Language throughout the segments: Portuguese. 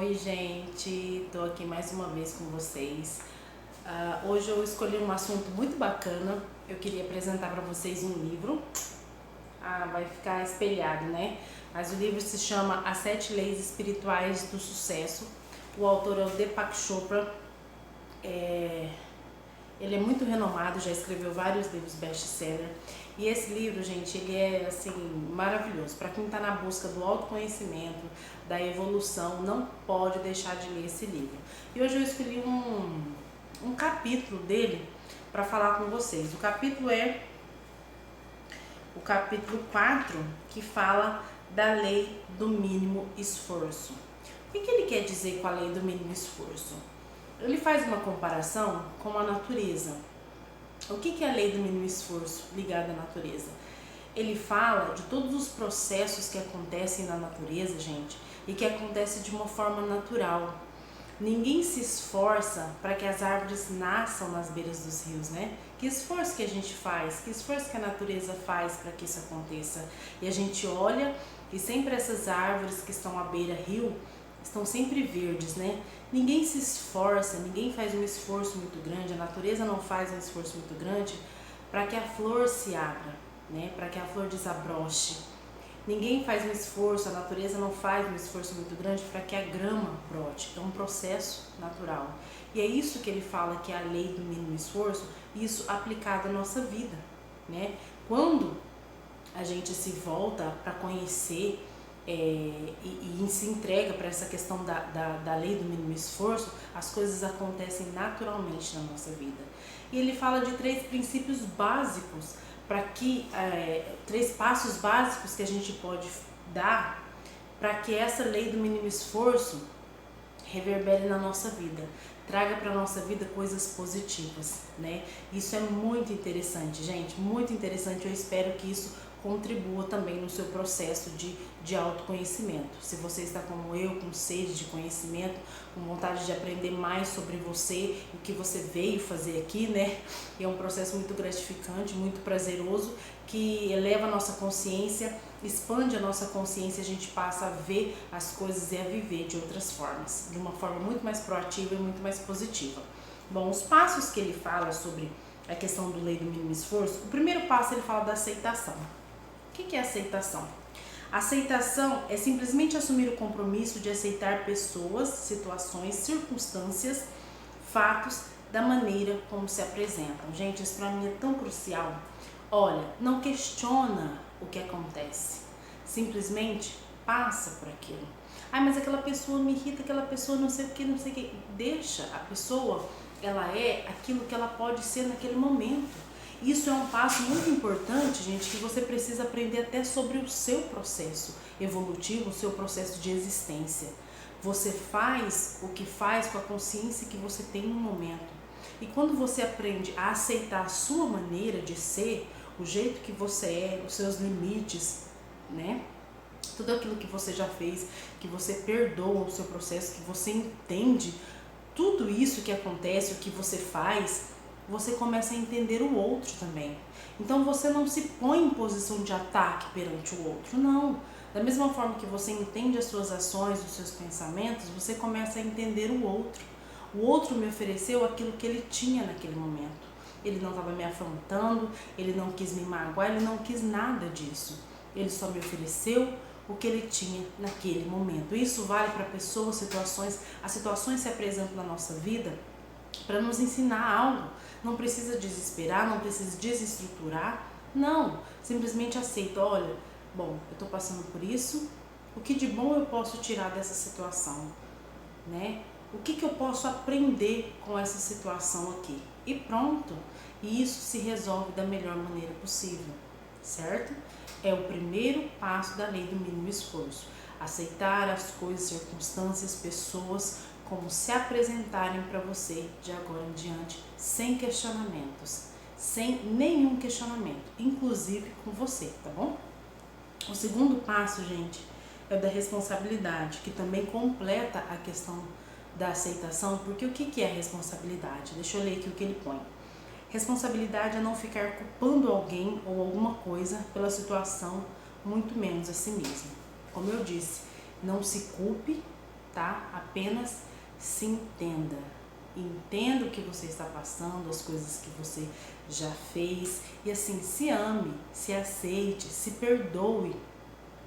Oi gente, tô aqui mais uma vez com vocês. Hoje eu escolhi um assunto muito bacana. Eu queria apresentar para vocês um livro. Vai ficar espelhado, né? Mas o livro se chama As 7 Leis Espirituais do Sucesso. O autor é o Deepak Chopra. Ele é muito renomado, já escreveu vários livros best-seller. E esse livro, gente, ele é assim maravilhoso. Para quem está na busca do autoconhecimento, da evolução, não pode deixar de ler esse livro. E hoje eu escolhi um capítulo dele para falar com vocês. O capítulo é o capítulo 4, que fala da lei do mínimo esforço. O que ele quer dizer com a lei do mínimo esforço? Ele faz uma comparação com a natureza. O que é a lei do mínimo esforço ligada à natureza? Ele fala de todos os processos que acontecem na natureza, gente, e que acontecem de uma forma natural. Ninguém se esforça para que as árvores nasçam nas beiras dos rios, né? Que esforço que a gente faz, que esforço que a natureza faz para que isso aconteça. E a gente olha e sempre essas árvores que estão à beira-rio estão sempre verdes, né? Ninguém se esforça, ninguém faz um esforço muito grande, a natureza não faz um esforço muito grande para que a flor se abra, né? Para que a flor desabroche. Ninguém faz um esforço, a natureza não faz um esforço muito grande para que a grama brote. É um processo natural. E é isso que ele fala que é a lei do mínimo esforço, isso aplicado à nossa vida, né? Quando a gente se volta para conhecer e se entrega para essa questão da lei do mínimo esforço, as coisas acontecem naturalmente na nossa vida. E ele fala de 3 princípios básicos, para que 3 passos básicos que a gente pode dar para que essa lei do mínimo esforço reverbere na nossa vida, traga para a nossa vida coisas positivas, né? Isso é muito interessante, gente, muito interessante. Eu espero que isso contribua também no seu processo de autoconhecimento. Se você está como eu, com sede de conhecimento, com vontade de aprender mais sobre você, o que você veio fazer aqui, né? E é um processo muito gratificante, muito prazeroso, que eleva a nossa consciência, expande a nossa consciência, a gente passa a ver as coisas e a viver de outras formas, de uma forma muito mais proativa e muito mais positiva. Bom, os passos que ele fala sobre a questão do lei do mínimo esforço, o primeiro passo ele fala da aceitação. O que é aceitação? Aceitação é simplesmente assumir o compromisso de aceitar pessoas, situações, circunstâncias, fatos da maneira como se apresentam. Gente, isso para mim é tão crucial. Olha, não questiona o que acontece, simplesmente passa por aquilo. Mas aquela pessoa me irrita, aquela pessoa não sei o que, não sei o que. Deixa a pessoa, ela é aquilo que ela pode ser naquele momento. Isso é um passo muito importante, gente, que você precisa aprender até sobre o seu processo evolutivo, o seu processo de existência. Você faz o que faz com a consciência que você tem no momento. E quando você aprende a aceitar a sua maneira de ser, o jeito que você é, os seus limites, né? Tudo aquilo que você já fez, que você perdoa o seu processo, que você entende tudo isso que acontece, o que você faz, você começa a entender o outro também. Então você não se põe em posição de ataque perante o outro, não. Da mesma forma que você entende as suas ações, os seus pensamentos, você começa a entender o outro. O outro me ofereceu aquilo que ele tinha naquele momento. Ele não estava me afrontando, ele não quis me magoar, ele não quis nada disso. Ele só me ofereceu o que ele tinha naquele momento. Isso vale para pessoas, situações. As situações se apresentam na nossa vida para nos ensinar algo. Não precisa desesperar, não precisa desestruturar, não. Simplesmente aceita, olha, bom, eu estou passando por isso, o que de bom eu posso tirar dessa situação, né? O que eu posso aprender com essa situação aqui? E pronto, e isso se resolve da melhor maneira possível, certo? É o primeiro passo da lei do mínimo esforço. Aceitar as coisas, circunstâncias, pessoas como se apresentarem para você de agora em diante, sem questionamentos, sem nenhum questionamento, inclusive com você, tá bom? O segundo passo, gente, é o da responsabilidade, que também completa a questão da aceitação, porque o que é a responsabilidade? Deixa eu ler aqui o que ele põe. Responsabilidade é não ficar culpando alguém ou alguma coisa pela situação, muito menos a si mesmo. Como eu disse, não se culpe, tá? Apenas se entenda. Entenda o que você está passando, as coisas que você já fez e assim, se ame, se aceite, se perdoe.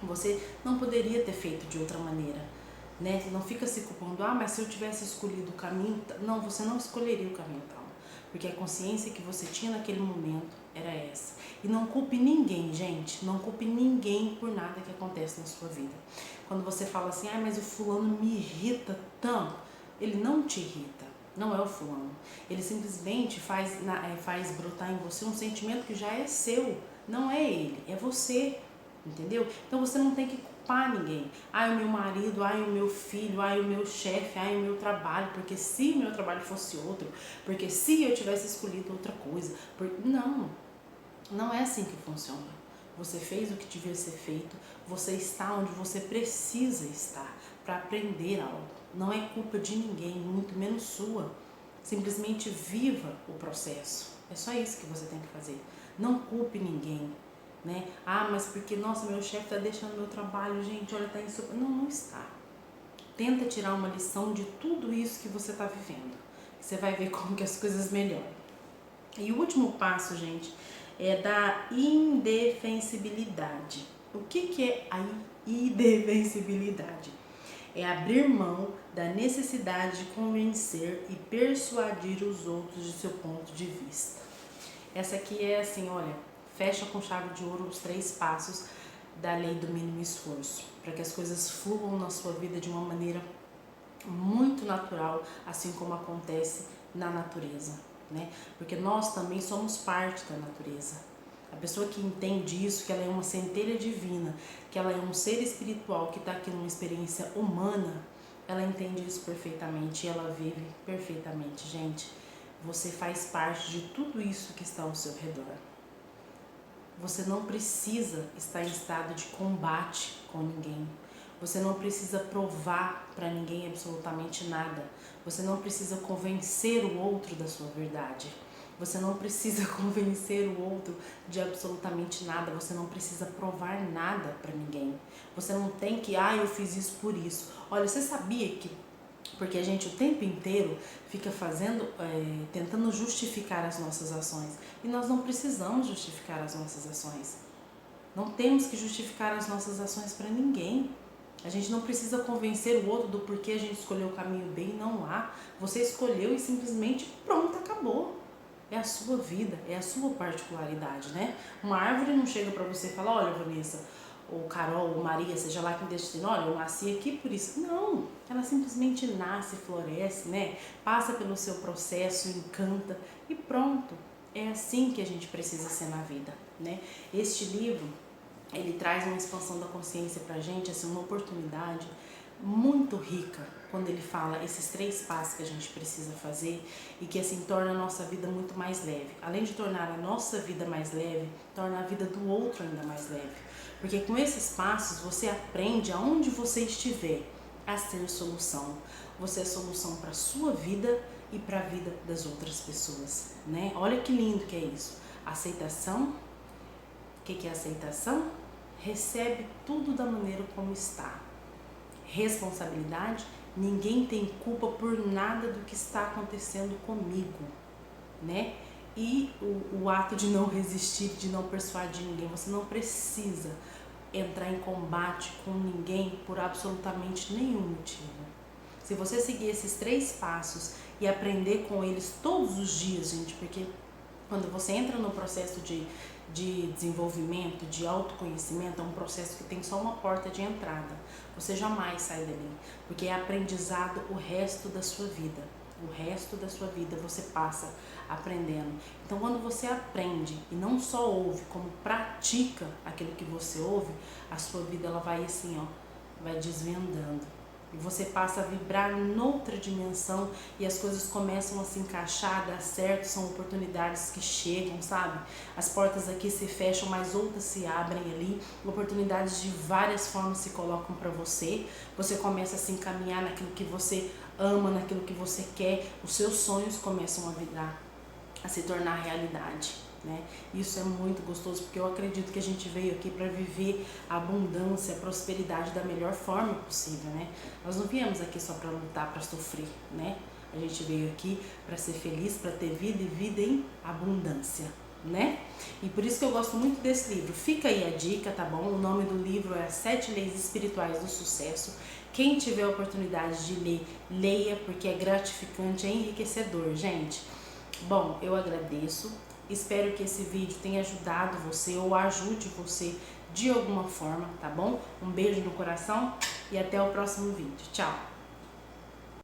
Você não poderia ter feito de outra maneira, né? Não fica se culpando, mas se eu tivesse escolhido o caminho... Não, você não escolheria o caminho tal, porque a consciência que você tinha naquele momento era essa. E não culpe ninguém, gente, não culpe ninguém por nada que acontece na sua vida. Quando você fala assim, mas o fulano me irrita tanto, ele não te irrita, não é o fulano. Ele simplesmente faz brotar em você um sentimento que já é seu, não é ele, é você. Entendeu? Então você não tem que culpar ninguém. O meu marido, o meu filho, o meu chefe, o meu trabalho, porque se o meu trabalho fosse outro, porque se eu tivesse escolhido outra coisa. Não é assim que funciona. Você fez o que devia ser feito, você está onde você precisa estar para aprender algo. Não é culpa de ninguém, muito menos sua. Simplesmente viva o processo. É só isso que você tem que fazer. Não culpe ninguém. Né? Mas porque, nossa, meu chefe está deixando meu trabalho, gente, olha, tá isso. Não está. Tenta tirar uma lição de tudo isso que você está vivendo. Você vai ver como que as coisas melhoram. E o último passo, gente, é da indefensibilidade. O que é a indefensibilidade? É abrir mão da necessidade de convencer e persuadir os outros de seu ponto de vista. Essa aqui é assim, olha, fecha com chave de ouro os 3 passos da lei do mínimo esforço, para que as coisas fluam na sua vida de uma maneira muito natural, assim como acontece na natureza, né? Porque nós também somos parte da natureza. A pessoa que entende isso, que ela é uma centelha divina, que ela é um ser espiritual que está aqui numa experiência humana, ela entende isso perfeitamente e ela vive perfeitamente. Gente, você faz parte de tudo isso que está ao seu redor. Você não precisa estar em estado de combate com ninguém. Você não precisa provar para ninguém absolutamente nada. Você não precisa convencer o outro da sua verdade. Você não precisa convencer o outro de absolutamente nada. Você não precisa provar nada para ninguém. Você não tem que, eu fiz isso por isso. Olha, você sabia que... Porque a gente o tempo inteiro fica tentando justificar as nossas ações. E nós não precisamos justificar as nossas ações. Não temos que justificar as nossas ações para ninguém. A gente não precisa convencer o outro do porquê a gente escolheu o caminho bem, não há. Você escolheu e simplesmente pronto, acabou. É a sua vida, é a sua particularidade, né? Uma árvore não chega para você e fala, olha, Vanessa, ou Carol, ou Maria, seja lá quem destino, olha, eu nasci aqui por isso. Não, ela simplesmente nasce, floresce, né? Passa pelo seu processo, encanta e pronto. É assim que a gente precisa ser na vida, né? Este livro, ele traz uma expansão da consciência pra gente, assim, uma oportunidade muito rica quando ele fala esses 3 passos que a gente precisa fazer e que assim torna a nossa vida muito mais leve. Além de tornar a nossa vida mais leve, torna a vida do outro ainda mais leve. Porque com esses passos você aprende aonde você estiver a ser solução. Você é solução para a sua vida e para a vida das outras pessoas, né? Olha que lindo que é isso. Aceitação. O que é aceitação? Recebe tudo da maneira como está. Responsabilidade. Ninguém tem culpa por nada do que está acontecendo comigo, né? E o ato de não resistir, de não persuadir ninguém. Você não precisa entrar em combate com ninguém por absolutamente nenhum motivo. Se você seguir esses 3 passos e aprender com eles todos os dias, gente, porque quando você entra no processo de desenvolvimento, de autoconhecimento, é um processo que tem só uma porta de entrada. Você jamais sai dali, porque é aprendizado o resto da sua vida. O resto da sua vida você passa aprendendo. Então, quando você aprende e não só ouve, como pratica aquilo que você ouve, a sua vida ela vai assim, vai desvendando. E você passa a vibrar noutra dimensão e as coisas começam a se encaixar, dar certo, são oportunidades que chegam, sabe? As portas aqui se fecham, mas outras se abrem ali, oportunidades de várias formas se colocam para você, você começa a se encaminhar naquilo que você ama, naquilo que você quer, os seus sonhos começam a virar, a se tornar realidade, né? Isso é muito gostoso, porque eu acredito que a gente veio aqui para viver a abundância, a prosperidade da melhor forma possível, né? Nós não viemos aqui só para lutar, para sofrer, né? A gente veio aqui para ser feliz, para ter vida e vida em abundância, né? E por isso que eu gosto muito desse livro. Fica aí a dica, tá bom? O nome do livro é As 7 Leis Espirituais do Sucesso. Quem tiver a oportunidade de ler, leia, porque é gratificante, é enriquecedor, gente. Bom, eu agradeço. Espero que esse vídeo tenha ajudado você ou ajude você de alguma forma, tá bom? Um beijo no coração e até o próximo vídeo. Tchau!